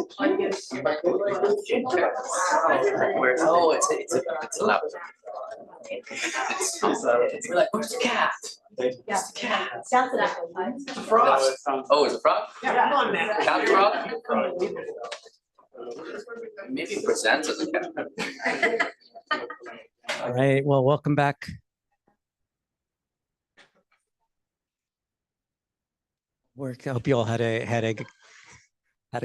Oh, it's a lab. We're like, where's the cat? Where's the cat? It's a frog. Oh, it's a frog? Yeah, come on, man. Cat frog? Maybe it presents as a cat. All right, well, welcome back. I hope you all had a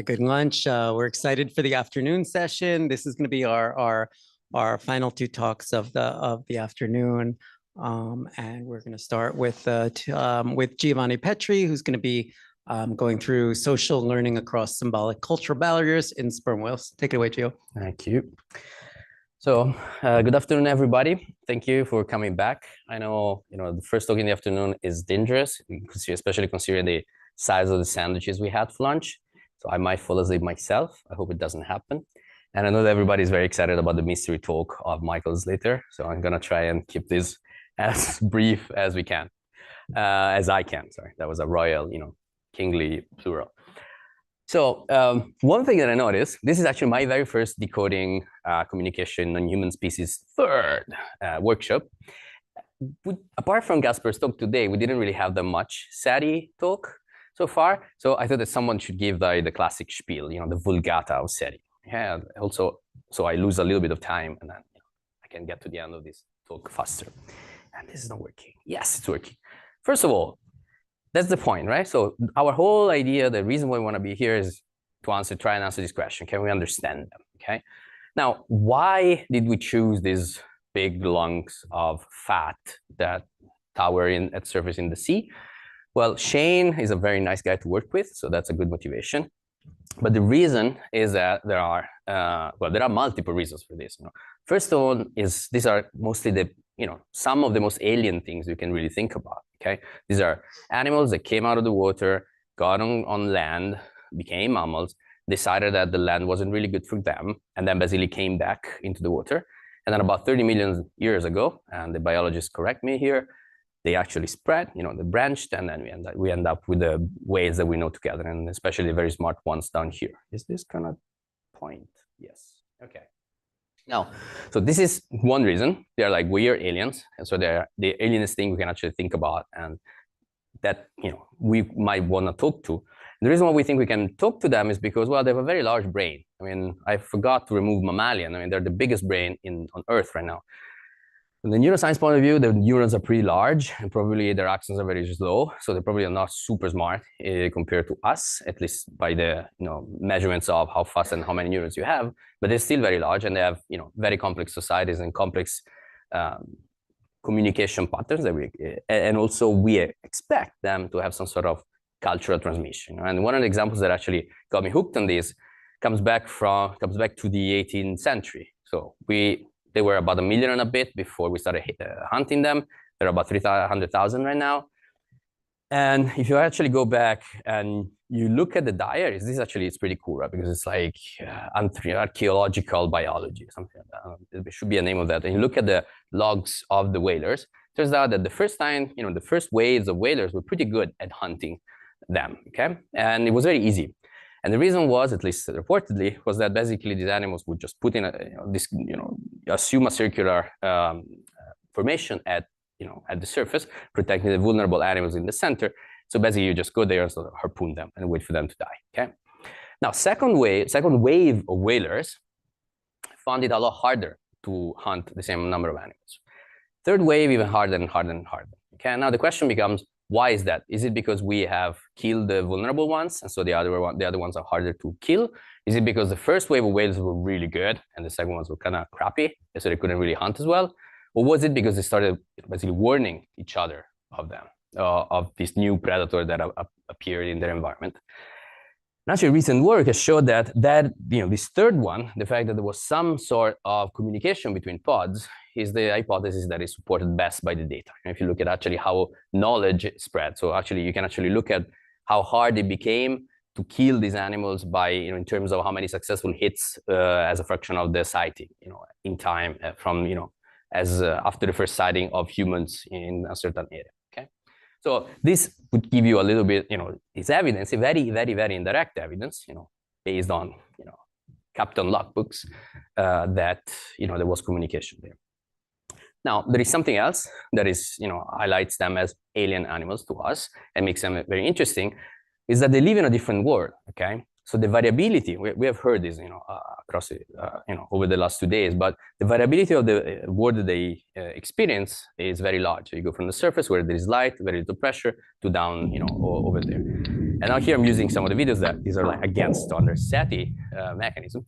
good lunch. We're excited for the afternoon session. This is going to be our final two talks of the afternoon, and we're going to start with Giovanni Petri, who's going to be going through social learning across symbolic cultural barriers in sperm whales. Take it away, Gio. Thank you. So, good afternoon, everybody. Thank you for coming back. I know, the first talk in the afternoon is dangerous, especially considering the size of the sandwiches we had for lunch. So I might fall asleep myself. I hope it doesn't happen. And I know that everybody's very excited about the mystery talk of Michael's later. So I'm gonna try and keep this as brief as we can, as I can. Sorry, that was a royal, kingly plural. So one thing that I noticed, this is actually my very first Decoding Communication Nonhuman Species III workshop. Apart from Gasper's talk today, we didn't really have that much SETI talk so far. So I thought that someone should give the classic spiel, the vulgata of SETI. Yeah, also, so I lose a little bit of time and then I can get to the end of this talk faster. And this is not working. Yes, it's working. First of all, that's the point, right? So our whole idea, the reason why we want to be here is to try and answer this question. Can we understand them? Okay. Now, why did we choose these big lungs of fat that tower at surface in the sea? Well, Shane is a very nice guy to work with, so that's a good motivation. But the reason is that there are multiple reasons for this. First of all, these are mostly some of the most alien things you can really think about. Okay, these are animals that came out of the water, got on land, became mammals, decided that the land wasn't really good for them, and then basically came back into the water. And then about 30 million years ago, and the biologists correct me here, they actually spread, they branched, and then we end up with the ways that we know together, and especially the very smart ones down here. Is this kind of point? Yes. Okay. Now, so this is one reason. They're like, we are aliens, and so they're the alienest thing we can actually think about, and that we might want to talk to. The reason why we think we can talk to them is because, well, they have a very large brain. I mean, I forgot to remove mammalian. I mean, they're the biggest brain on Earth right now. From the neuroscience point of view, the neurons are pretty large, and probably their axons are very slow, so they probably are not super smart compared to us, at least by the measurements of how fast and how many neurons you have. But they're still very large, and they have very complex societies and complex communication patterns and also we expect them to have some sort of cultural transmission. And one of the examples that actually got me hooked on this comes back to the 18th century. So they were about 1 million and a bit before we started hunting them. They're about 300,000 right now. And if you actually go back and you look at the diaries, it's pretty cool, right? Because it's like archaeological biology or something like that. There should be a name of that. And you look at the logs of the whalers, turns out that the first time, the first waves of whalers were pretty good at hunting them, okay? And it was very easy. And the reason was, at least reportedly, was that basically these animals would just put in assume a circular formation at the surface, protecting the vulnerable animals in the center. So basically, you just go there and sort of harpoon them and wait for them to die. Okay. Now, second wave of whalers found it a lot harder to hunt the same number of animals. Third wave, even harder and harder and harder. Okay. Now the question becomes, why is that? Is it because we have killed the vulnerable ones, and so the other ones are harder to kill? Is it because the first wave of whales were really good and the second ones were kind of crappy, and so they couldn't really hunt as well? Or was it because they started basically warning each other of them, of this new predator that appeared in their environment? And actually, recent work has showed that this third one, the fact that there was some sort of communication between pods, is the hypothesis that is supported best by the data. And if you look at actually how knowledge spread, so actually you can actually look at how hard it became to kill these animals by, in terms of how many successful hits as a fraction of the sighting, in time from, after the first sighting of humans in a certain area. Okay, so this would give you a little bit, it's evidence, a very, very, very indirect evidence, based on, Captain logbooks, that, there was communication there. Now, there is something else that is, highlights them as alien animals to us and makes them very interesting, is that they live in a different world, okay? So the variability, we have heard this, across, over the last 2 days, but the variability of the world that they experience is very large. So you go from the surface where there is light, very little pressure, to down, over there. And now here I'm using some of the videos that these are like against standard SETI mechanism,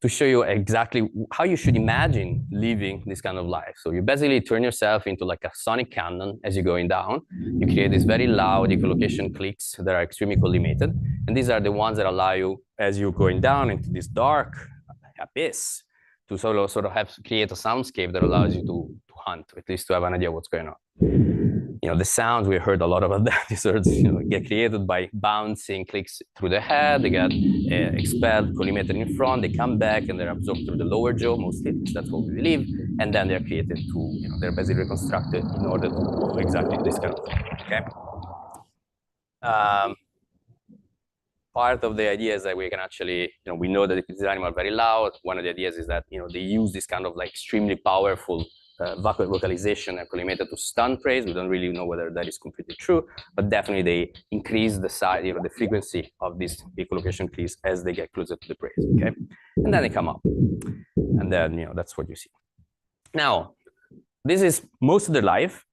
to show you exactly how you should imagine living this kind of life. So you basically turn yourself into like a sonic cannon as you're going down. You create these very loud echolocation clicks that are extremely collimated. And these are the ones that allow you, as you're going down into this dark abyss, to sort of create a soundscape that allows you to hunt, or at least to have an idea what's going on. The sounds, we heard a lot about that. These words, get created by bouncing clicks through the head. They get expelled, collimated in front. They come back and they're absorbed through the lower jaw. Mostly, that's what we believe. And then they're created to, they're basically reconstructed in order to do exactly this kind of thing. Okay. Part of the idea is that we can actually, we know that these animals are very loud. One of the ideas is that, they use this kind of like extremely powerful vocalization and collimated to stun prey. We don't really know whether that is completely true, but definitely they increase the size, the frequency of these echolocation clicks as they get closer to the prey. Okay, and then they come up, and then that's what you see. Now, this is most of their life.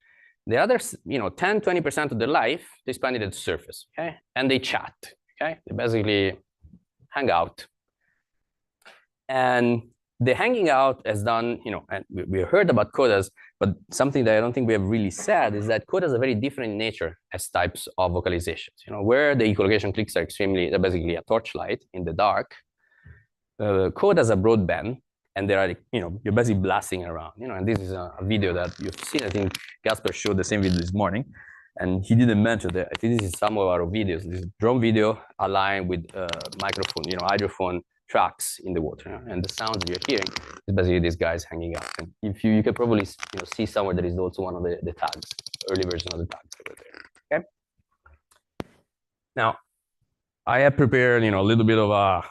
The other, 10-20% of their life they spend it at the surface. Okay, and they chat. Okay, they basically hang out, and the hanging out has done, and we heard about codas, but something that I don't think we have really said is that codas are very different in nature as types of vocalizations. Where the echolocation clicks are they're basically a torchlight in the dark. Codas are broadband, and they are, you're basically blasting around, and this is a video that you've seen. I think Gasper showed the same video this morning, and he didn't mention that. I think this is some of our videos. This is drone video aligned with microphone, hydrophone tracks in the water, and the sounds you're hearing is basically these guys hanging out. And if you can probably see somewhere that is also one of the tags, early version of the tags over there. Okay. Now, I have prepared a little bit of a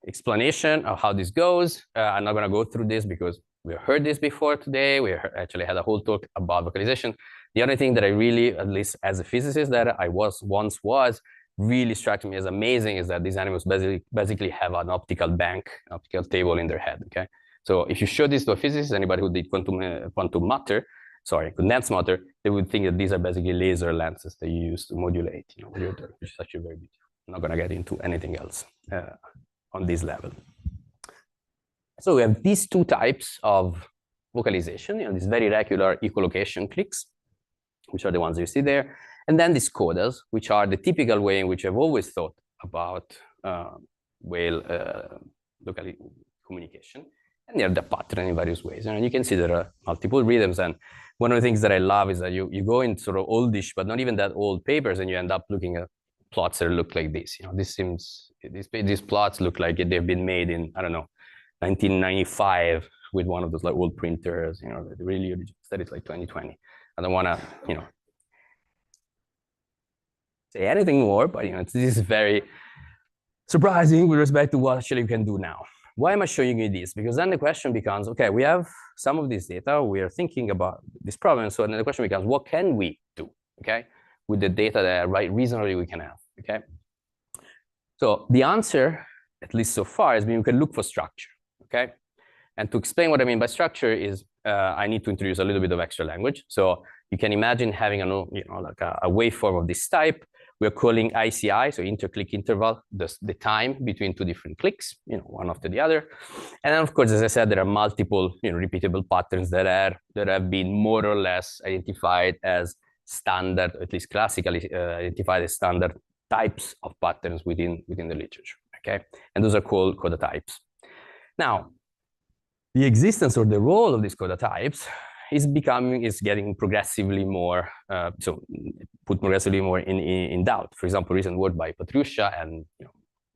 explanation of how this goes. I'm not going to go through this because we heard this before today. We actually had a whole talk about vocalization. The only thing that I really, at least as a physicist that I once was, really struck me as amazing is that these animals basically have an optical bank, optical table in their head. Okay, so if you show this to a physicist, anybody who did condensed matter, they would think that these are basically laser lenses that you use to modulate, which is actually very beautiful. I'm not going to get into anything else on this level. So we have these two types of vocalization, these very regular echolocation clicks, which are the ones you see there. And then these codas, which are the typical way in which I've always thought about whale communication. And they're the pattern in various ways. And you can see there are multiple rhythms. And one of the things that I love is that you go in sort of oldish, but not even that old papers, and you end up looking at plots that look like this. These plots look like they've been made in, I don't know, 1995 with one of those like old printers, really that is like 2020. I don't want to, say anything more, but this is very surprising with respect to what actually we can do now. Why am I showing you this? Because then the question becomes, okay, we have some of this data, we are thinking about this problem, so then the question becomes, what can we do, okay, with the data that reasonably we can have, okay? So the answer, at least so far, has been we can look for structure, okay? And to explain what I mean by structure is I need to introduce a little bit of extra language. So you can imagine having like a waveform of this type. We're calling ICI, so interclick interval, the time between two different clicks, one after the other. And then, of course, as I said, there are multiple, repeatable patterns that have been more or less identified as standard, at least classically identified as standard types of patterns within the literature. Okay, and those are called coda types. Now, the existence or the role of these coda types is getting progressively more, put progressively more in doubt. For example, recent work by Patricia and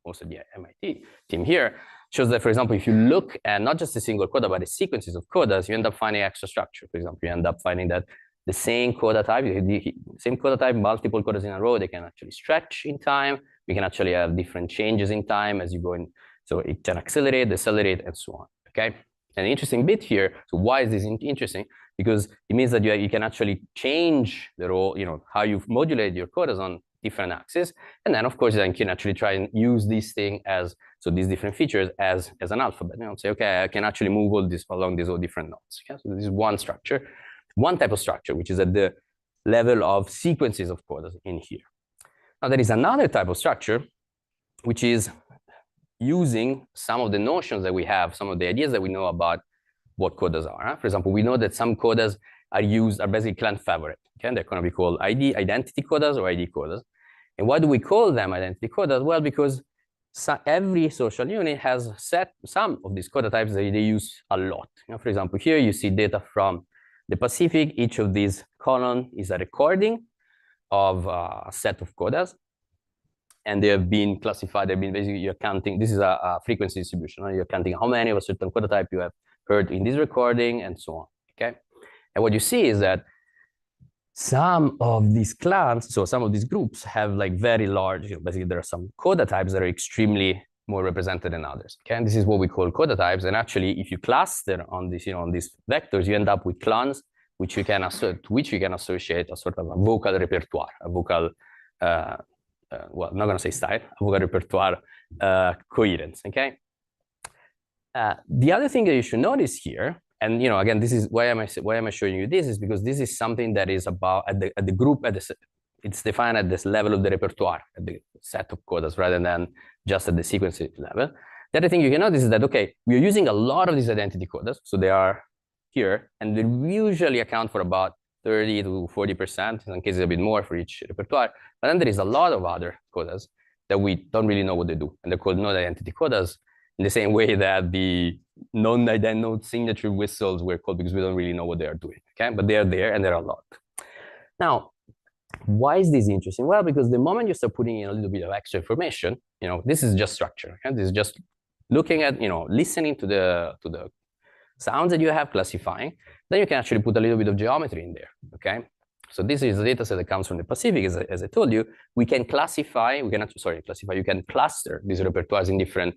also the MIT team here shows that, for example, if you look at not just a single coda, but the sequences of codas, you end up finding extra structure. For example, you end up finding that the same coda type, multiple codas in a row, they can actually stretch in time. we can actually have different changes in time as you go in. So it can accelerate, decelerate, and so on, okay? And the interesting bit here, so why is this interesting? Because it means that you can actually change the role, how you modulate your coders on different axes. And then, of course, then you can actually try and use this thing so these different features as an alphabet. Say, okay, I can actually move all this along these all different nodes. Okay? So this is one structure, one type of structure, which is at the level of sequences of coders in here. Now, there is another type of structure, which is using some of the notions that we have, some of the ideas that we know about what coders are. For example, we know that some coders are basically client favorite. Okay? They're going to be called identity coders or ID coders. And why do we call them identity coders? Well, because every social unit has some of these coder types that they use a lot. For example, here you see data from the Pacific. Each of these columns is a recording of a set of coders. And they have been classified. They've been basically, you're counting, this is a frequency distribution. You're counting how many of a certain coder type you have heard in this recording and so on, okay? And what you see is that some of these clans, so some of these groups have like very large, basically there are some coder types that are extremely more represented than others, okay? And this is what we call coder types. And actually, if you cluster on this, on these vectors, you end up with clans, which you can associate a sort of a vocal repertoire, a vocal, well, I'm not going to say style, a vocal repertoire coherence, okay? The other thing that you should notice here, and again, this is why am I showing you this, is because this is something that is about at the group, it's defined at this level of the repertoire, at the set of coders, rather than just at the sequence level. The other thing you can notice is that, okay, we are using a lot of these identity coders, so they are here, and they usually account for about 30 to 40%, in some cases a bit more for each repertoire. But then there is a lot of other coders that we don't really know what they do, and they're called non-identity coders, in the same way that the non-identity signature whistles were called because we don't really know what they are doing, okay? But they are there, and there are a lot. Now, why is this interesting? Well, because the moment you start putting in a little bit of extra information, this is just structure, okay? This is just looking at, listening to the sounds that you have, classifying, then you can actually put a little bit of geometry in there, okay? So this is a data set that comes from the Pacific, as I told you. We can classify, you can cluster these repertoires in different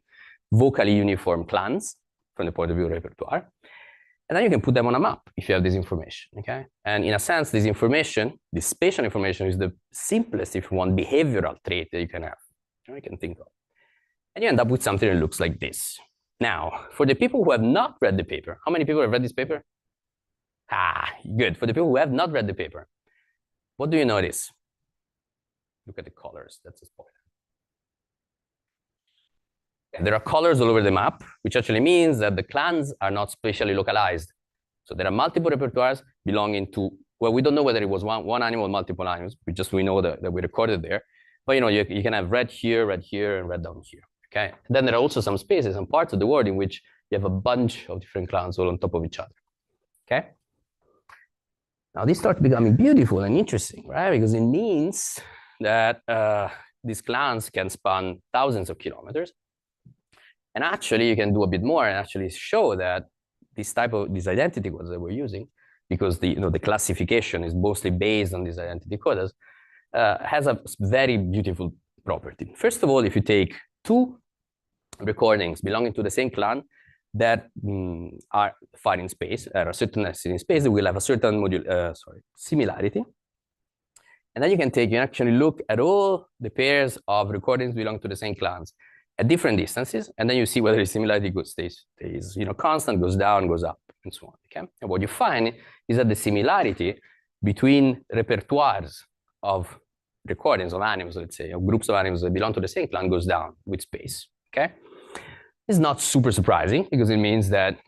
vocally uniform clans from the point of view of repertoire. And then you can put them on a map if you have this information, okay? And in a sense, this information, this spatial information, is the simplest, if you want, behavioral trait that you can have, you can think of. And you end up with something that looks like this. Now, for the people who have not read the paper, how many people have read this paper? Good. For the people who have not read the paper, what do you notice? Look at the colors. That's a spoiler. There are colors all over the map, which actually means that the clans are not spatially localized. So there are multiple repertoires belonging to, well, we don't know whether it was one animal or multiple animals. We know that we recorded there. But you can have red here, and red down here. Okay. And then there are also some spaces and parts of the world in which you have a bunch of different clans all on top of each other. Okay. Now this starts becoming beautiful and interesting, right? Because it means that these clans can span thousands of kilometers. And actually, you can do a bit more and actually show that these identity codes that we're using, because the classification is mostly based on these identity codes, has a very beautiful property. First of all, if you take two recordings belonging to the same clan that are far in space, are a certain density in space, they will have a certain similarity. And then you can actually look at all the pairs of recordings belonging to the same clans at different distances, and then you see whether the similarity stays constant, goes down, goes up, and so on. Okay? And what you find is that the similarity between repertoires of recordings of animals, let's say, of groups of animals that belong to the same clan, goes down with space. Okay? It's not super surprising, because it means that,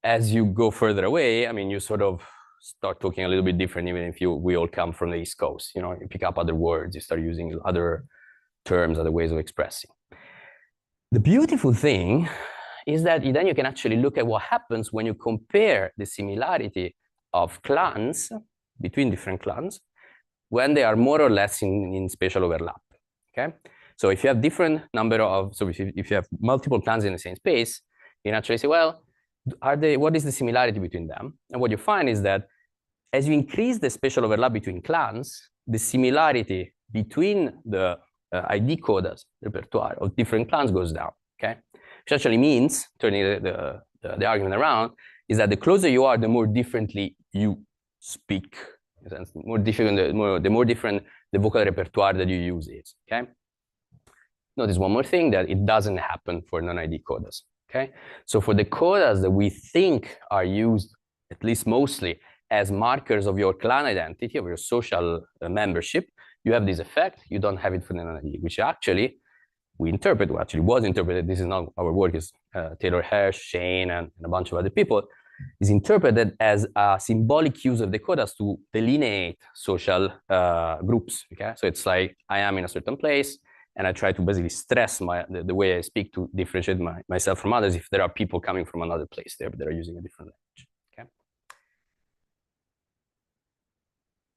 as you go further away, you sort of start talking a little bit different, even if we all come from the East Coast. You pick up other words, you start using other terms, other ways of expressing. The beautiful thing is that then you can actually look at what happens when you compare the similarity of clans between different clans when they are more or less in spatial overlap. Okay, so if you have if you have multiple clans in the same space, you can actually say, well, what is the similarity between them? And what you find is that as you increase the spatial overlap between clans, the similarity between the ID codas repertoire of different clans goes down, okay? Which actually means, turning the argument around, is that the closer you are, the more differently you speak. The more different the vocal repertoire that you use is, okay? Notice one more thing, that it doesn't happen for non-ID codas, okay? So for the codas that we think are used, at least mostly, as markers of your clan identity, of your social membership, you have this effect. You don't have it for the non-ID, which actually we interpret, well, actually was interpreted, this is not our work, is Taylor Hersh, Shane, and a bunch of other people, is interpreted as a symbolic use of the codas to delineate social groups, okay? So it's like, I am in a certain place, and I try to basically stress the way I speak to differentiate myself from others if there are people coming from another place there, but that are using a different language, okay?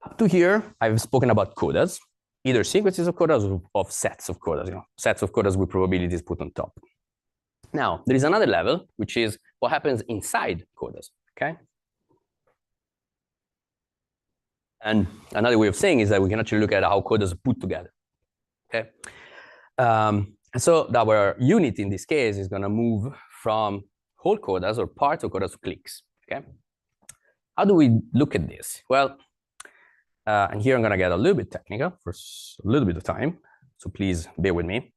Up to here, I've spoken about codas, either sequences of codas or of sets of codas, sets of codas with probabilities put on top. Now, there is another level, which is what happens inside codas, okay? And another way of saying is that we can actually look at how codas are put together, okay? And so our unit in this case is gonna move from whole codas or parts of codas to clicks, okay? How do we look at this? Well, and here I'm gonna get a little bit technical for a little bit of time, so please bear with me.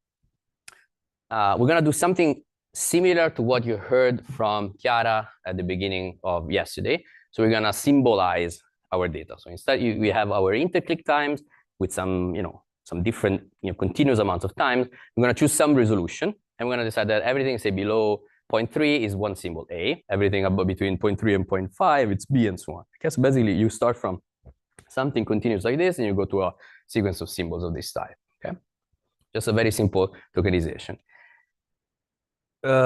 We're gonna do something similar to what you heard from Chiara at the beginning of yesterday. So we're gonna symbolize our data. So instead, we have our interclick times with some, some different, continuous amounts of times. We're gonna choose some resolution, and we're gonna decide that everything, say, below 0.3 is one symbol A. Everything above between 0.3 and 0.5, it's B, and so on. Okay, so basically, you start from something continuous like this, and you go to a sequence of symbols of this type. Okay, just a very simple tokenization.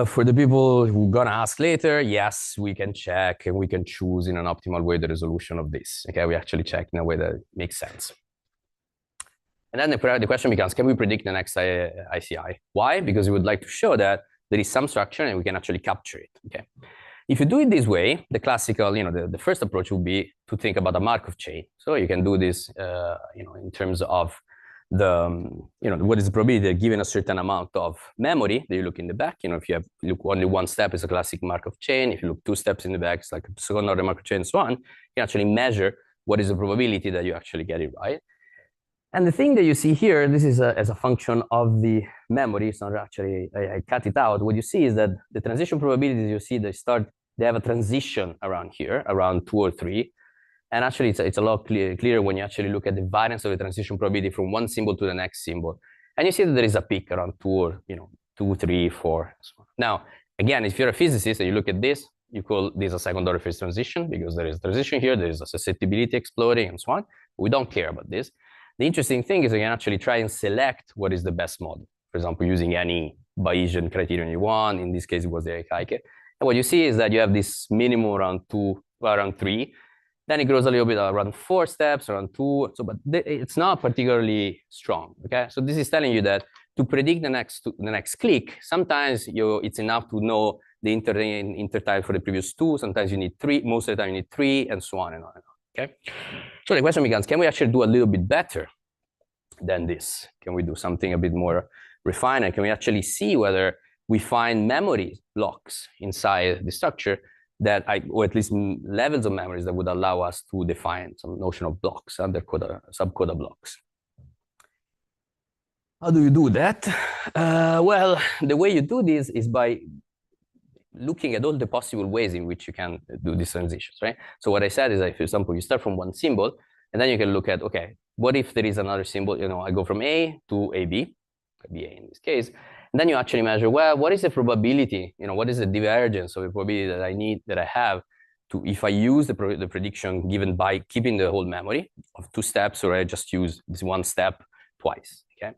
For the people who are gonna ask later, yes, we can check and we can choose in an optimal way the resolution of this. Okay, we actually check in a way that makes sense. And then the question becomes, can we predict the next ICI? Why? Because we would like to show that there is some structure and we can actually capture it. Okay. If you do it this way, the classical, the first approach would be to think about a Markov chain. So you can do this, in terms of what is the probability that given a certain amount of memory that you look in the back, if you look only one step, it's a classic Markov chain. If you look two steps in the back, it's like a second order Markov chain and so on. You can actually measure what is the probability that you actually get it right. And the thing that you see here, this is as a function of the memory. It's not actually, I cut it out. What you see is that the transition probabilities you see, they have a transition around here, around 2 or 3. And actually, it's a lot clearer when you actually look at the variance of the transition probability from one symbol to the next symbol. And you see that there is a peak around 2 or 2, 3, 4. Now, again, if you're a physicist and you look at this, you call this a second order phase transition because there is a transition here, there is a susceptibility exploding and so on. We don't care about this. The interesting thing is you can actually try and select what is the best model. For example, using any Bayesian criterion you want. In this case, it was the Erich. And what you see is that you have this minimum around 3. Then it grows a little bit around 4 steps, around 2. So, but it's not particularly strong. Okay, so this is telling you that to predict the next click, sometimes it's enough to know the intertype for the previous 2. Sometimes you need 3. Most of the time you need 3, and so on and on and on. Okay, so the question becomes: can we actually do a little bit better than this? Can we do something a bit more refined? And can we actually see whether we find memory blocks inside the structure that or at least levels of memories that would allow us to define some notion of blocks under subcoda blocks? How do you do that? Well, the way you do this is by looking at all the possible ways in which you can do these transitions, right? So what I said is that, for example, you start from one symbol, and then you can look at, okay, what if there is another symbol? I go from A to AB, BA in this case, and then you actually measure, well, what is the probability? What is the divergence of the probability that I have to, if I use the prediction given by keeping the whole memory of 2 steps, or I just use this 1 step twice, okay?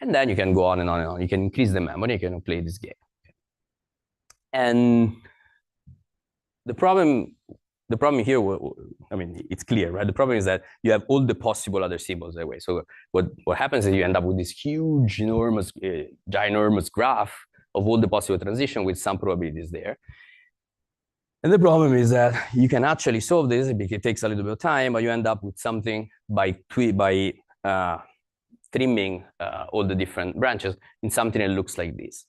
And then you can go on and on and on. You can increase the memory, you can play this game. And the problem here, I mean, it's clear, right? The problem is that you have all the possible other symbols that way. So what happens is you end up with this huge, enormous, ginormous graph of all the possible transition with some probabilities there. And the problem is that you can actually solve this because it takes a little bit of time, but you end up with something by trimming all the different branches in something that looks like this.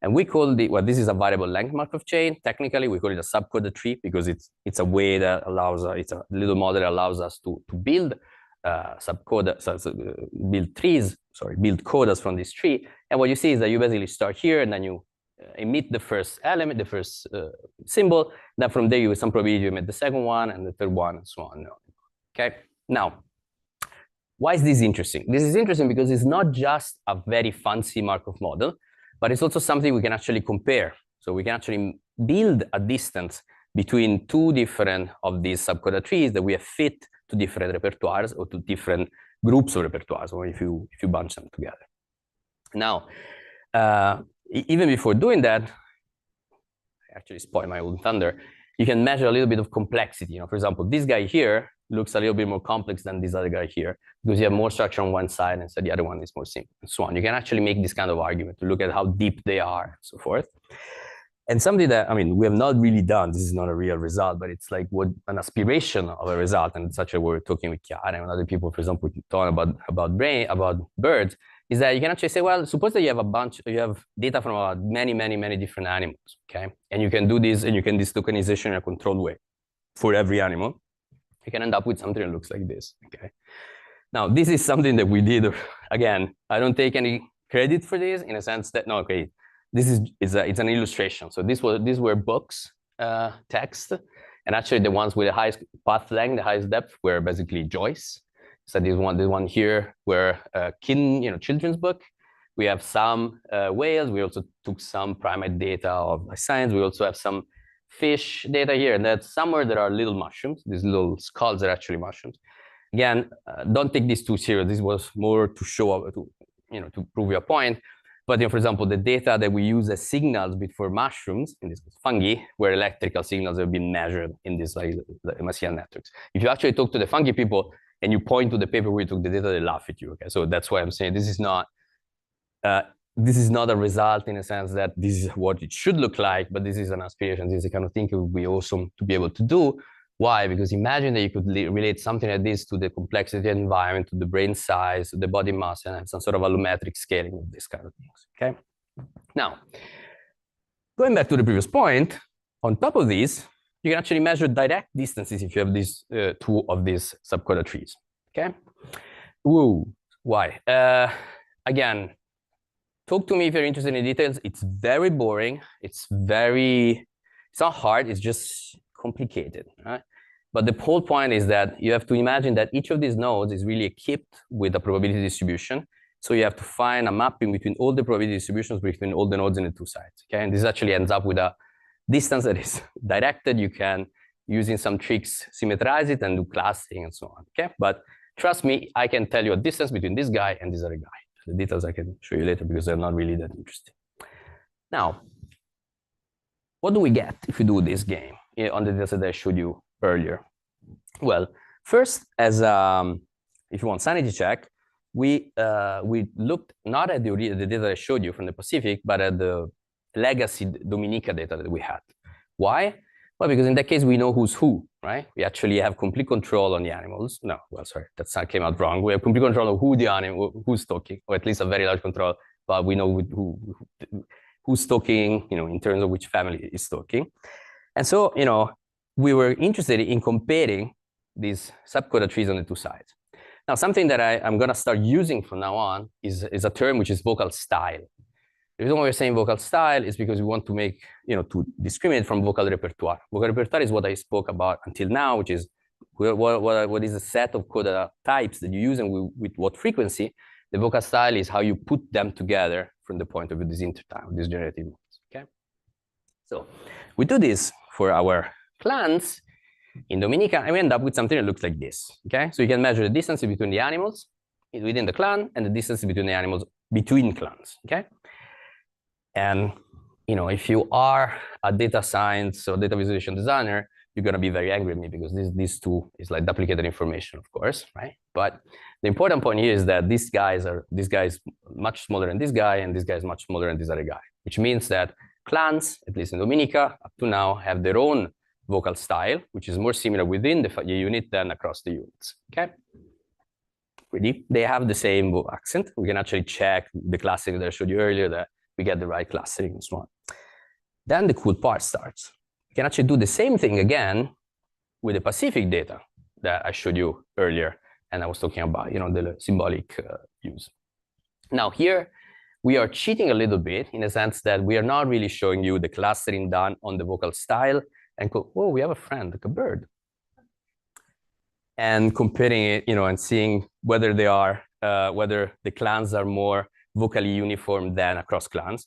And we call this is a variable length Markov chain. Technically, we call it a subcoded tree because it's a way that allows it's a little model that allows us to build build codas from this tree. And what you see is that you basically start here, and then you emit the first element, the first symbol. Then from there, you with some probability you emit the second one and the third one, and so on. Okay. Now, why is this interesting? This is interesting because it's not just a very fancy Markov model, but it's also something we can actually compare. So we can actually build a distance between two different of these subcoded trees that we have fit to different repertoires or to different groups of repertoires, or if you bunch them together. Now, even before doing that, I actually spoiled my own thunder. You can measure a little bit of complexity. You know, for example, this guy here looks a little bit more complex than this other guy here because you have more structure on one side and so the other one is more simple, and so on. You can actually make this kind of argument to look at how deep they are and so forth. And something that, I mean, we have not really done, this is not a real result, but it's like what an aspiration of a result. And it's actually what we're talking with Chiara and other people, for example, talking about birds, is that you can actually say, well, suppose that you have data from many different animals, okay? And you can do this, and you can do this tokenization in a controlled way for every animal. You can end up with something that looks like this, okay? Now, this is something that we did. Again, I don't take any credit for this in a sense that, no, okay, it's an illustration. So these were books, text, and actually the ones with the highest path length, the highest depth were basically Joyce. So this one here were children's book. We have some whales. We also took some primate data of science. We also have some fish data here, and that somewhere there are little mushrooms. These little skulls are actually mushrooms. Again, don't take this too serious. This was more to show up, to prove your point. But for example, the data that we use as signals for mushrooms, in this case fungi, where electrical signals have been measured in these like Martian networks. If you actually talk to the fungi people and you point to the paper where you took the data, they laugh at you. Okay, so that's why I'm saying this is not a result in a sense that this is what it should look like, but this is an aspiration. This is the kind of thing it would be awesome to be able to do. Why? Because imagine that you could relate something like this to the complexity of the environment, to the brain size, to the body mass, and have some sort of allometric scaling of this kind of things, okay? Now, going back to the previous point, on top of this, you can actually measure direct distances if you have these two of these subcoded trees, okay? Whoa, why? Again, talk to me if you're interested in details. It's very boring. It's not hard, it's just complicated, right? But the whole point is that you have to imagine that each of these nodes is really equipped with a probability distribution. So you have to find a mapping between all the probability distributions between all the nodes in the two sides, okay? And this actually ends up with a distance that is directed. You can, using some tricks, symmetrize it and do clustering and so on, okay? But trust me, I can tell you a distance between this guy and this other guy. The details I can show you later because they're not really that interesting. Now, what do we get if we do this game on the data that I showed you earlier? Well, first, as if you want sanity check, we looked not at the data I showed you from the Pacific, but at the legacy Dominica data that we had. Why? Well, because in that case, we know who's who, right? We actually have complete control on the animals. No, well, sorry, that came out wrong. We have complete control of who the animal, who's talking, or at least a very large control, but we know who's talking, in terms of which family is talking. And so, we were interested in comparing these subcoded trees on the two sides. Now, something that I'm going to start using from now on is a term which is vocal style. The reason why we're saying vocal style is because we want to make, to discriminate from vocal repertoire. Vocal repertoire is what I spoke about until now, which is what is a set of coda types that you use and with what frequency. The vocal style is how you put them together from the point of view of this intertime, these generative modes, okay? So we do this for our clans in Dominica, and we end up with something that looks like this, okay? So you can measure the distance between the animals within the clan and the distance between the animals between clans, okay? And, if you are a data science or data visualization designer, you're going to be very angry at me because these two is like duplicated information, of course, right? But the important point here is that this guy is much smaller than this guy, and this guy is much smaller than this other guy, which means that clans, at least in Dominica, up to now, have their own vocal style, which is more similar within the unit than across the units, okay? pretty. They have the same accent. We can actually check the clustering that I showed you earlier that we get the right clustering and so on. Then the cool part starts. We can actually do the same thing again with the Pacific data that I showed you earlier, and I was talking about, the symbolic use. Now here, we are cheating a little bit in the sense that we are not really showing you the clustering done on the vocal style and go, oh, we have a friend, like a bird. And comparing it, and seeing whether they are, whether the clans are more vocally uniform than across clans.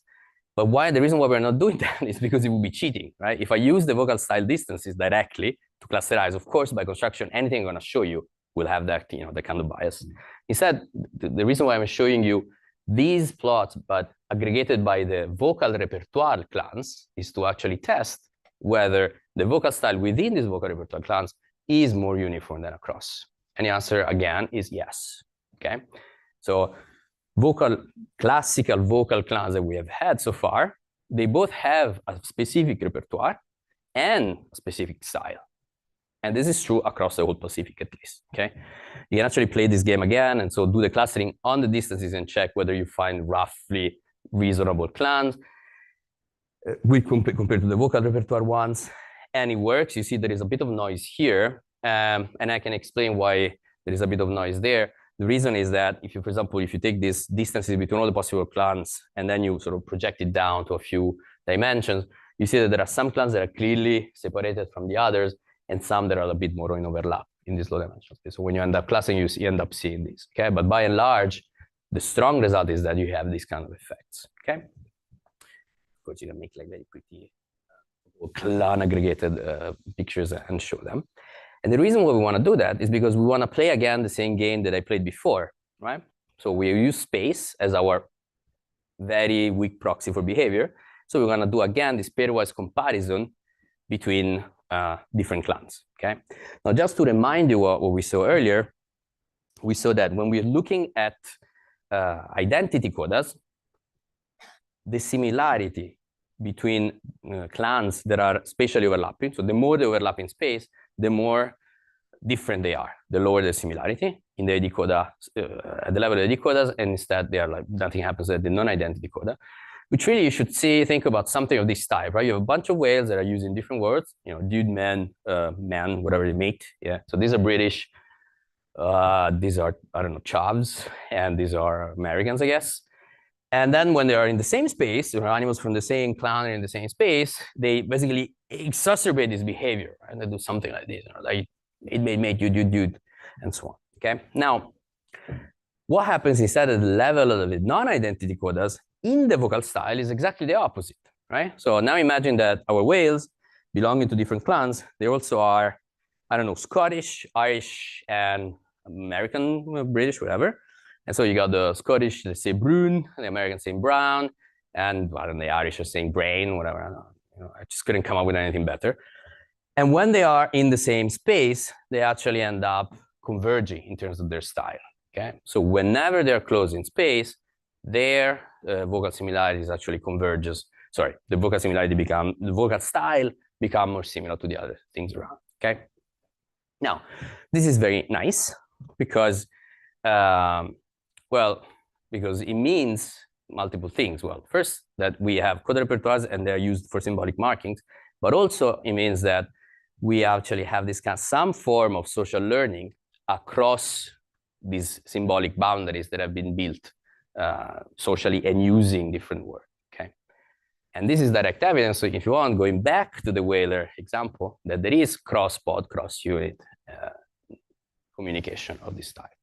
But the reason why we're not doing that is because it would be cheating, right? If I use the vocal style distances directly to clusterize, of course, by construction, anything I'm going to show you will have that, that kind of bias. Instead, the reason why I'm showing you these plots, but aggregated by the vocal repertoire clans, is to actually test whether the vocal style within these vocal repertoire clans is more uniform than across. And the answer, again, is yes, okay? So classical vocal clans that we have had so far, they both have a specific repertoire and a specific style. And this is true across the whole Pacific, at least, okay? You can actually play this game again, and so do the clustering on the distances and check whether you find roughly reasonable clans compared to the vocal repertoire ones. And it works. You see there is a bit of noise here, and I can explain why there is a bit of noise there. The reason is that if you, for example, if you take these distances between all the possible clans and then you sort of project it down to a few dimensions, you see that there are some clans that are clearly separated from the others and some that are a bit more in overlap in this low dimensional space. So when you end up clustering, you end up seeing this, okay? But by and large, the strong result is that you have these kind of effects, okay? Of course, you can make like very pretty clan aggregated pictures and show them. And the reason why we want to do that is because we want to play again the same game that I played before, right? So we use space as our very weak proxy for behavior. So we're going to do again this pairwise comparison between different clans, okay? Now, just to remind you what we saw earlier, we saw that when we're looking at identity codas, the similarity between clans that are spatially overlapping, so the more they overlap in space, the more different they are, the lower the similarity in the ID coda, at the level of the ID codas, and instead they are like nothing happens at the non-identity coda, which really you should think about something of this type, right? You have a bunch of whales that are using different words, dude, man, man, whatever they mate, yeah. So these are British, these are, I don't know, chavs, and these are Americans, I guess. And then when they are in the same space, animals from the same clan are in the same space, they basically exacerbate this behavior, right? And they do something like this, like it may make you dude, and so on, okay? Now, what happens instead at the level of the non-identity codas in the vocal style is exactly the opposite, right? So now imagine that our whales belonging to different clans, they also are, I don't know, Scottish, Irish, and American, British, whatever. And so you got the Scottish, they say brune, the Americans saying brown, and I don't know, the Irish are saying brain, whatever. I just couldn't come up with anything better. And when they are in the same space, they actually end up converging in terms of their style, okay? So whenever they're close in space, their vocal similarities actually converges. Sorry, the vocal style become more similar to the other things around, okay? Now, this is very nice because, because it means multiple things. Well, first, that we have code repertoires and they're used for symbolic markings, but also it means that we actually have this some form of social learning across these symbolic boundaries that have been built socially and using different words, okay? And this is direct evidence, so if you want, going back to the whaler example, that there is cross-pod, cross-unit communication of this type.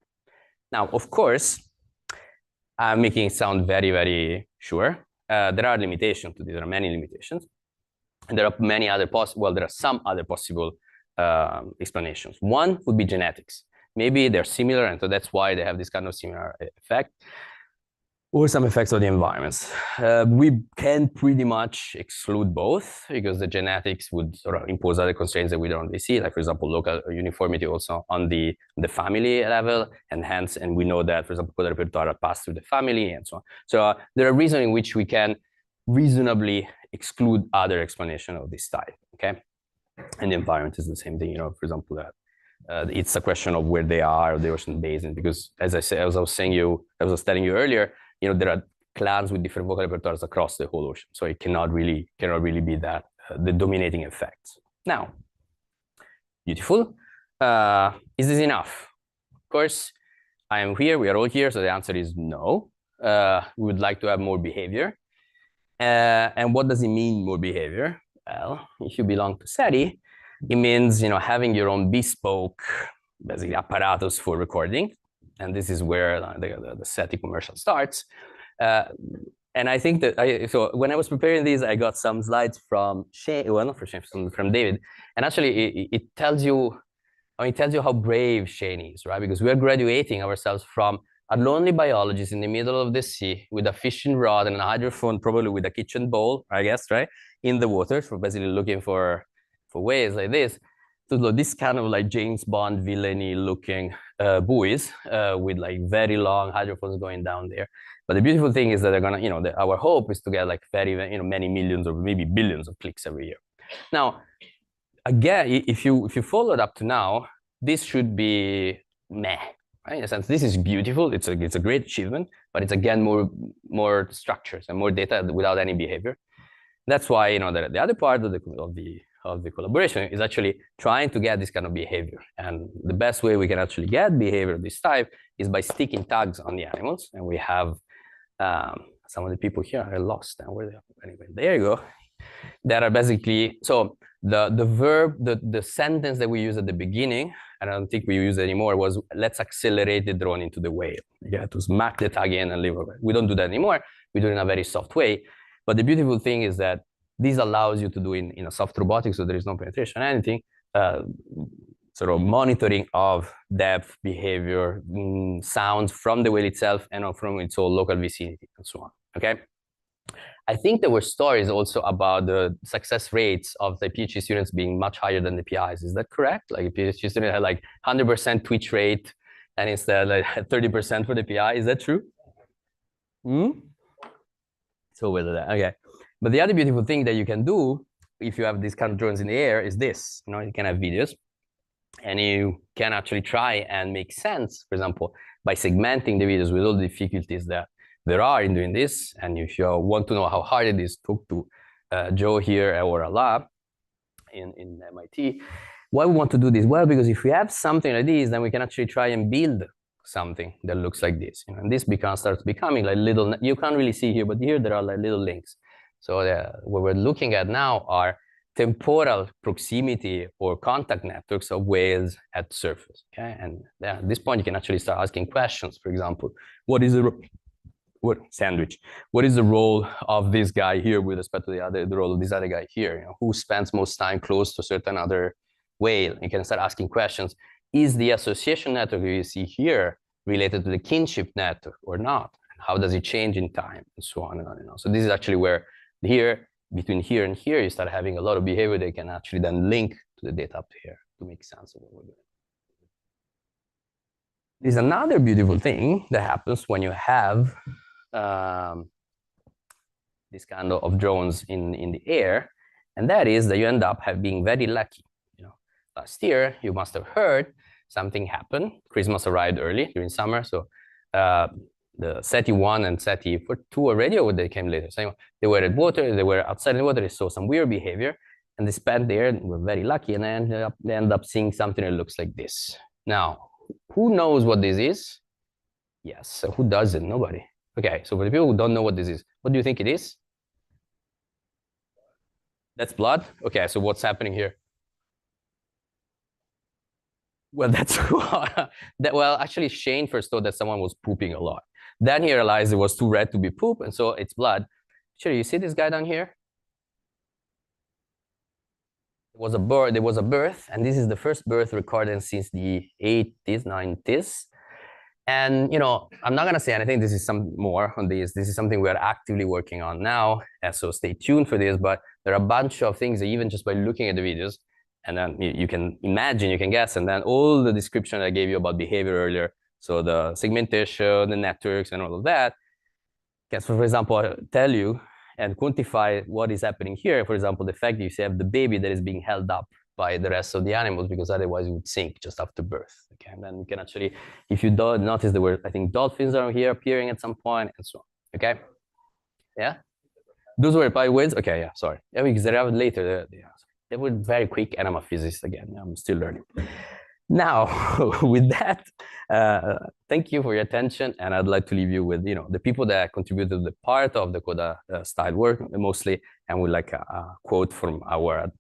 Now, of course, I'm making it sound very, very sure. There are limitations to this. There are many limitations. And there are many other there are some other possible explanations. One would be genetics. Maybe they're similar, and so that's why they have this kind of similar effect. Or some effects of the environments. We can pretty much exclude both because the genetics would sort of impose other constraints that we don't really see, like, for example, local uniformity also on the family level, and hence, and we know that, for example, code repertoire are passed through the family and so on. So there are reasons in which we can reasonably exclude other explanation of this type, okay? And the environment is the same thing, for example, that it's a question of where they are, the ocean basin, because as I was telling you earlier, there are clans with different vocal repertoires across the whole ocean, so it cannot really be that the dominating effect. Now, beautiful. Is this enough? Of course, I am here. We are all here, so the answer is no. We would like to have more behavior. And what does it mean, more behavior? Well, if you belong to CETI, it means having your own bespoke, basically, apparatus for recording, and this is where the CETI commercial starts. And I think that so when I was preparing these, I got some slides from Shane, well, not from Shane, from David, and actually it tells you, it tells you how brave Shane is, right? Because we are graduating ourselves from a lonely biologist in the middle of the sea with a fishing rod and a hydrophone, probably with a kitchen bowl, I guess, right, in the water, for basically looking for whales like this, to this kind of like James Bond villainy looking buoys with like very long hydrophones going down there. But the beautiful thing is that they're gonna, our hope is to get like very, many millions or maybe billions of clicks every year. Now, again, if you follow it up to now, this should be meh, right? In a sense, this is beautiful. It's a great achievement, but it's again more structures and more data without any behavior. That's why the other part of the collaboration is actually trying to get this kind of behavior. And the best way we can actually get behavior of this type is by sticking tags on the animals. And we have some of the people here are lost. And where they are? Anyway, there you go. That are basically, so the verb, the sentence that we use at the beginning, and I don't think we use it anymore, was let's accelerate the drone into the whale. You have to smack the tag in and leave it. We don't do that anymore. We do it in a very soft way. But the beautiful thing is that this allows you to do in a soft robotics, so there is no penetration or anything, sort of monitoring of depth, behavior, sounds from the whale itself and from its whole local vicinity and so on, okay? I think there were stories also about the success rates of the PhD students being much higher than the PIs. Is that correct? Like a PhD student had like 100% twitch rate and instead like 30% for the PI. Is that true? So whether that, okay. But the other beautiful thing that you can do if you have these kind of drones in the air is this, you can have videos and you can actually try and make sense, for example, by segmenting the videos with all the difficulties that there are in doing this. And if you want to know how hard it is, talk to Joe here or a lab in MIT. Why we want to do this? Well, because if we have something like this, then we can actually try and build something that looks like this. And this starts becoming like little, you can't really see here, but here there are like little links. So what we're looking at now are temporal proximity or contact networks of whales at the surface. Okay, and at this point you can actually start asking questions. For example, what is the role of this guy here with respect to the role of this other guy here? Who spends most time close to a certain other whale? You can start asking questions. Is the association network you see here related to the kinship network or not? How does it change in time and so on and on and on? So this is actually where here, between here and here, you start having a lot of behavior that can actually then link to the data up to here to make sense of what we're doing. There's another beautiful thing that happens when you have this kind of drones in the air, and that is that you end up being very lucky. Last year, you must have heard something happened. Christmas arrived early during summer, so the CETI 1 and CETI 2 already, or they came later. So they were at water, they were outside in water, they saw some weird behavior, and they spent there and were very lucky, and they ended up seeing something that looks like this. Now, who knows what this is? Yes, so who doesn't? Nobody. Okay, so for the people who don't know what this is, what do you think it is? That's blood? Okay, so what's happening here? Well, that's well, actually, Shane first thought that someone was pooping a lot. Then he realized it was too red to be poop, and so it's blood. Actually, you see this guy down here? There was a birth, and this is the first birth recorded since the 80s, 90s. And I'm not gonna say anything. This is some more on this. This is something we are actively working on now, and so stay tuned for this. But there are a bunch of things that even just by looking at the videos, and then you can imagine, you can guess, and then all the description I gave you about behavior earlier, so the segmentation, the networks, and all of that, can, for example, tell you and quantify what is happening here. For example, the fact that you have the baby that is being held up by the rest of the animals, because otherwise it would sink just after birth. Okay, and then you can actually, if you don't notice, there were, I think, dolphins are here appearing at some point, and so on. Okay, yeah, those were pyroids. Okay, yeah, sorry, yeah, because they have later. They were very quick, and I'm a physicist again. I'm still learning. Now, with that, thank you for your attention, and I'd like to leave you with the people that contributed the part of the Coda style work mostly, and with like a quote from our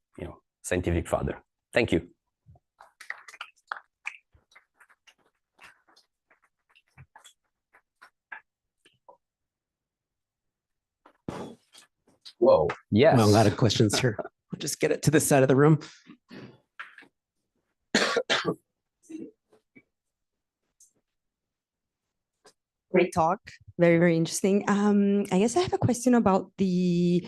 scientific father. Thank you. Whoa! Yes. Well, a lot of questions here. We'll just get it to this side of the room. Great talk. Very, very interesting. I guess I have a question about the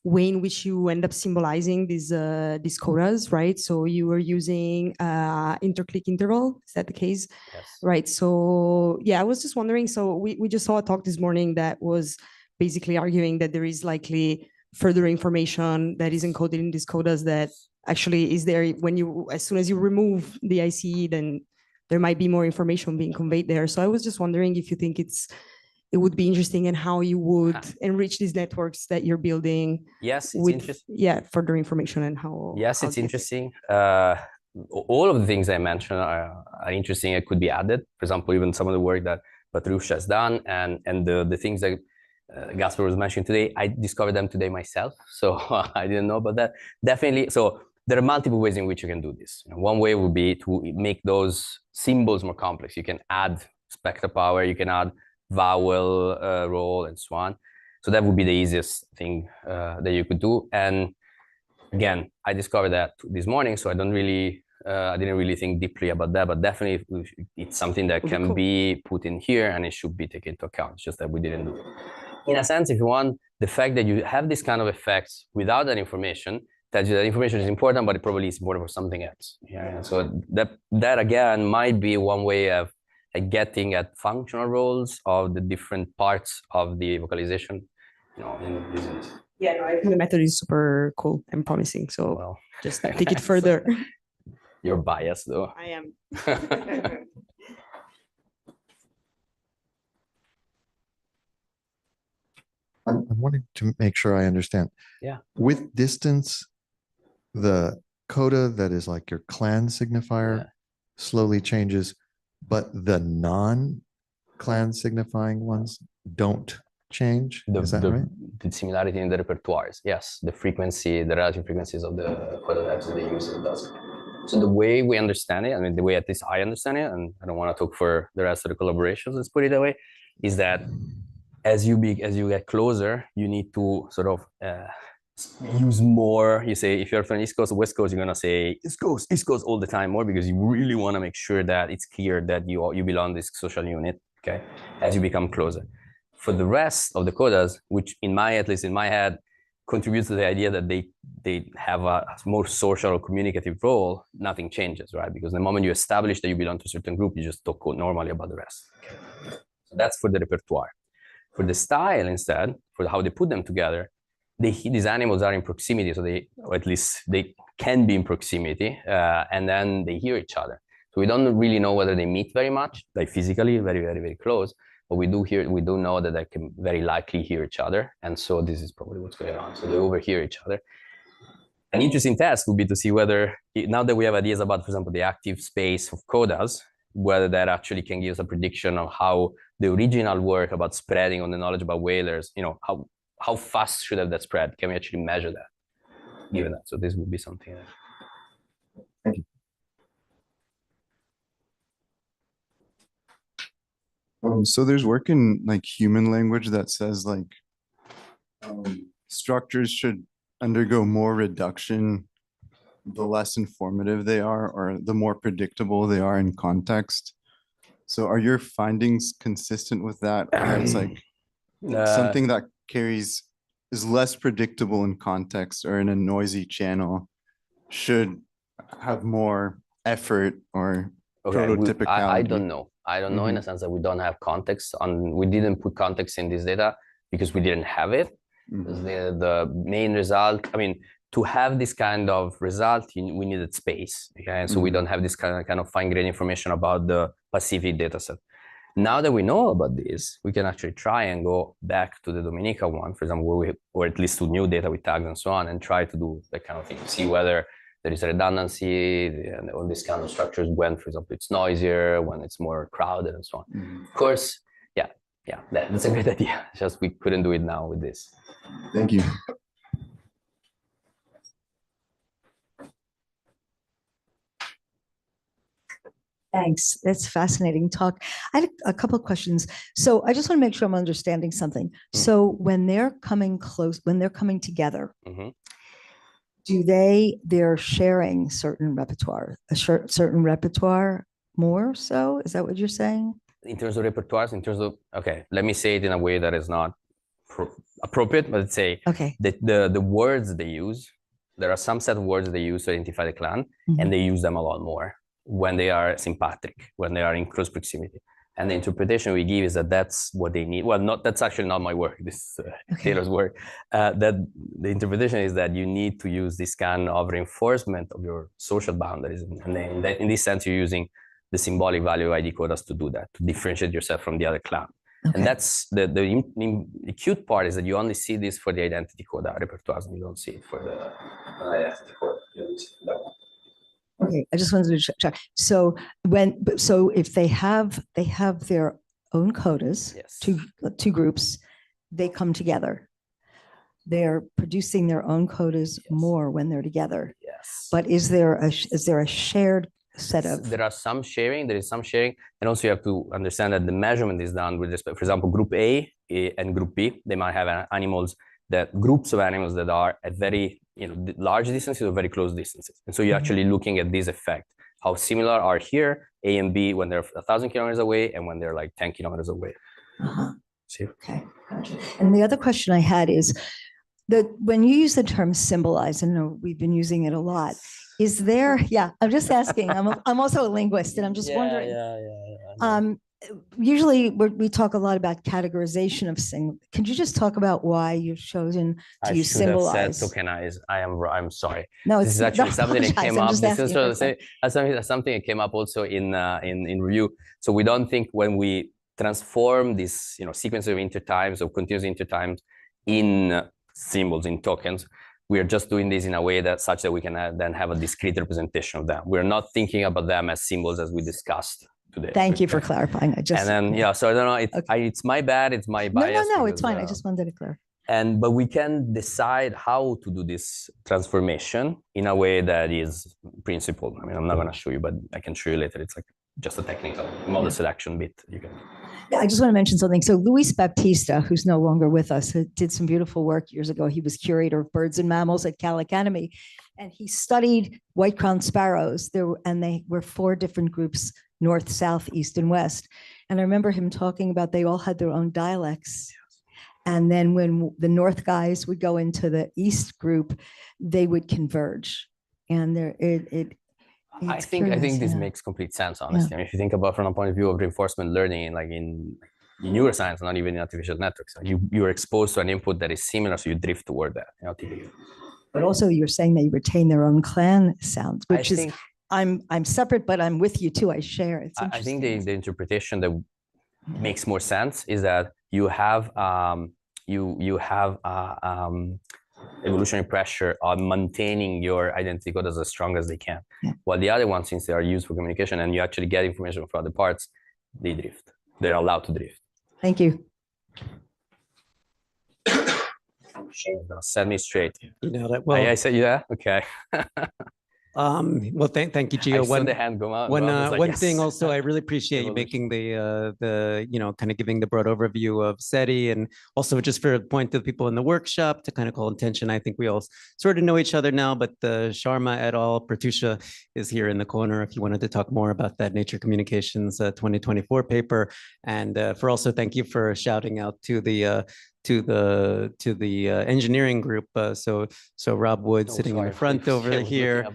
way in which you end up symbolizing these codas, right? So you were using interclick interval. Is that the case? Yes. Right. So yeah, I was just wondering. So we just saw a talk this morning that was basically arguing that there is likely further information that is encoded in these codas that actually is there when as soon as you remove the ICE, then there might be more information being conveyed there. So I was just wondering if you think it would be interesting and how you would enrich these networks that you're building. Yes, it's with, interesting. Yeah, further information and how. Yes, it's interesting. All of the things I mentioned are interesting. It could be added. For example, even some of the work that Petri has done and the things that Gasper was mentioning today, I discovered them today myself. So I didn't know about that. Definitely. So there are multiple ways in which you can do this. One way would be to make those symbols more complex. You can add spectra power, you can add vowel role, and so on. So that would be the easiest thing that you could do. And again, I discovered that this morning, so I didn't really think deeply about that, but definitely it's something that can be put in here and it should be taken into account. It's just that we didn't do it. In a sense, if you want, the fact that you have this kind of effects without that information, that information is important, but it probably is important for something else. Yeah. So that again might be one way of getting at functional roles of the different parts of the vocalization. In business. Yeah, no, I think the method is super cool and promising. So just take it further. You're biased, though. I am. I'm wanting to make sure I understand. Yeah. With distance, the coda that is like your clan signifier slowly changes, but the non-clan signifying ones don't change. Is that right? The similarity in the repertoires. Yes, the frequency, the relative frequencies of the coda types that they use, it does. So the way we understand it, I mean, the way at least I understand it, and I don't want to talk for the rest of the collaborations, let's put it that way, is that as you get closer, you need to sort of use more. You say, if you're from East Coast or West Coast, you're gonna say East Coast all the time more, because you really want to make sure that it's clear that you belong to this social unit. Okay, as you become closer. For the rest of the codas, which at least in my head, contributes to the idea that they have a more social or communicative role, nothing changes, right? Because the moment you establish that you belong to a certain group, you just talk normally about the rest. Okay. So that's for the repertoire. For the style instead, for how they put them together, these animals are in proximity, so or at least they can be in proximity, and then they hear each other. So we don't really know whether they meet very much, like physically, very, very, very close. But we do know that they can very likely hear each other, and so this is probably what's going on. So they overhear each other. An interesting test would be to see whether, now that we have ideas about, for example, the active space of codas, whether that actually can give us a prediction of how the original work about spreading on the knowledge about whalers, how fast should have that spread? Can we actually measure that? Given that, so this would be something. Thank you. So there's work in like human language that says like structures should undergo more reduction the less informative they are, or the more predictable they are in context. So are your findings consistent with that? Or it's like something that is less predictable in context or in a noisy channel should have more effort or prototypicality? I don't know. I don't know in a sense that we don't have context we didn't put context in this data because we didn't have it. The main result, I mean, to have this kind of result, we needed space. Okay, and so we don't have this kind of fine-grained information about the Pacific data set. Now that we know about this, we can actually try and go back to the Dominica one, for example, or at least to new data with tags and so on, and try to do that kind of thing, see whether there is a redundancy and all these kind of structures when, for example, it's noisier, when it's more crowded and so on. Of course, yeah, that's a great idea. It's just we couldn't do it now with this. Thank you. Thanks. That's fascinating talk. I had a couple of questions. So I just want to make sure I'm understanding something. So when they're coming close, when they're coming together, they're sharing certain repertoire, certain repertoire more so? Is that what you're saying? In terms of repertoires, in terms of, okay, let me say it in a way that is not appropriate, but let's say the words they use, there are some set of words they use to identify the clan, and they use them a lot more when they are sympatric, when they are in close proximity. And the interpretation we give is that that's what they need. Well, that's actually not my work. This is Taylor's work. That the interpretation is that you need to use this kind of reinforcement of your social boundaries. And in this sense, you're using the symbolic value ID coders to do that, to differentiate yourself from the other clan. And that's the cute part is that you only see this for the identity code repertoires, and you don't see it for the identity code. You don't see that one. Okay, I just wanted to check. So if they have their own codas, two groups, they come together. They're producing their own codas more when they're together. Yes. But is there a shared set of? There are some sharing. There is some sharing, and also you have to understand that the measurement is done with respect. For example, group A and group B, they might have groups of animals that are at very large distances or very close distances. And so you're actually looking at this effect. How similar are here A and B when they're 1,000 kilometers away and when they're like 10 kilometers away. See? Okay, gotcha. And the other question I had is that when you use the term symbolize, I know we've been using it a lot. Is there? Yeah, I'm just asking. I'm also a linguist, and I'm just wondering. Usually we talk a lot about categorization of things. Could you just talk about why you've chosen to use symbolize? I should have said tokenize. I'm sorry. No, this is actually something that came up. This is something that came up also in review. So we don't think when we transform this sequence of intertimes or continuous intertimes in symbols, in tokens, we are just doing this in a way that such that we can then have a discrete representation of them. We're not thinking about them as symbols as we discussed today. Thank you for clarifying. So I don't know. It's my bad. It's my bias. No, it's fine. I just wanted to clarify. But we can decide how to do this transformation in a way that is principled. I mean, I'm not going to show you, but I can show you later. It's like just a technical model selection bit. Yeah, I just want to mention something. So Luis Baptista, who's no longer with us, did some beautiful work years ago. He was curator of birds and mammals at Cal Academy, and he studied white-crowned sparrows. They were 4 different groups: north, south, east, and west. And I remember him talking about they all had their own dialects. And then when the north guys would go into the east group, they would converge. And I think this makes complete sense, honestly. I mean, if you think about from a point of view of reinforcement learning, like in neuroscience, not even in artificial networks, you're exposed to an input that is similar, so you drift toward that. Typically. But also, you're saying they retain their own clan sounds, which is I'm separate, but I'm with you too. I share. It's I think the interpretation that makes more sense is that you have evolutionary pressure on maintaining your identity code as strong as they can. While the other ones, since they are used for communication and you actually get information from other parts, they drift. They're allowed to drift. Thank you. Shane's gonna set me straight. You know that well. I said, yeah, okay. Well, thank you, Gio. One thing also, I really appreciate you making the kind of giving the broad overview of CETI, and also just for a point to the people in the workshop to kind of call attention. I think we all sort of know each other now, but the Sharma et al. Pratusha is here in the corner if you wanted to talk more about that Nature Communications 2024 paper. And for also thank you for shouting out to the engineering group. So Rob Wood sitting in the front over here,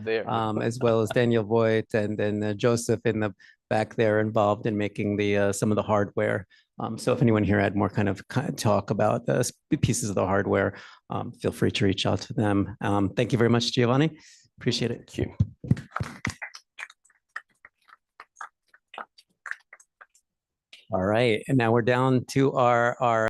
as well as Daniel Voigt, and then Joseph in the back there involved in making some of the hardware So if anyone here had more kind of talk about the pieces of the hardware, feel free to reach out to them. Thank you very much, Giovanni. Appreciate it. Thank you. All right, and now we're down to our